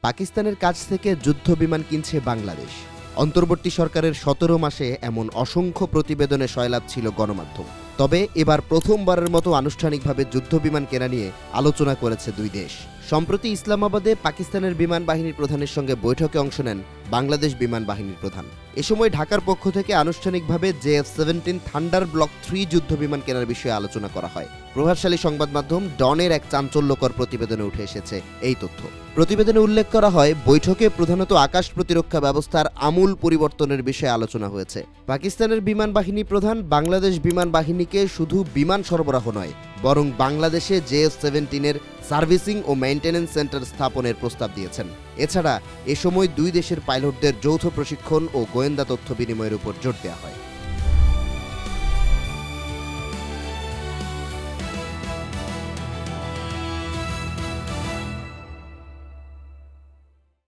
পাকিস্তানের কাছ থেকে যুদ্ধ বিমান কিনছে বাংলাদেশ। অন্তর্বর্তী সরকারের ১৭ মাসে এমন অসংখ্য প্রতিবেদনে সয়লাব ছিল গণমাধ্যম। তবে এবার প্রথমবারের মতো আনুষ্ঠানিকভাবে যুদ্ধ বিমান কেনা নিয়ে আলোচনা করেছে দুই দেশ। সম্প্রতি ইসলামাবাদে পাকিস্তানের বিমান বাহিনীর প্রধানের সঙ্গে বৈঠকে অংশ নেন বাংলাদেশ বিমান বাহিনীর প্রধান। এ সময় ঢাকার পক্ষ থেকে আনুষ্ঠানিকভাবে JF-17 থান্ডার ব্লক 3 যুদ্ধ বিমান কেনার বিষয়ে আলোচনা করা হয়। প্রভাবশালী সংবাদ মাধ্যম ডনের এক চাঞ্চল্যকর প্রতিবেদনে উঠে এসেছে এই তথ্য। প্রতিবেদনে উল্লেখ করা হয়, বৈঠকে প্রধানত আকাশ প্রতিরক্ষা ব্যবস্থার আমূল পরিবর্তনের বিষয়ে আলোচনা হয়েছে। পাকিস্তানের বিমান বাহিনী প্রধান বাংলাদেশ বিমান বাহিনীকে শুধু বিমান সরবরাহ নয়, বরং বাংলাদেশে JF-17 সার্ভিসিং ও মেইনটেনেন্স সেন্টার স্থাপনের প্রস্তাব দিয়েছেন। এছাড়া এ সময় দুই দেশের পাইলটদের যৌথ প্রশিক্ষণ ও গোয়েন্দা তথ্য বিনিময়ের উপর জোর দেওয়া হয়।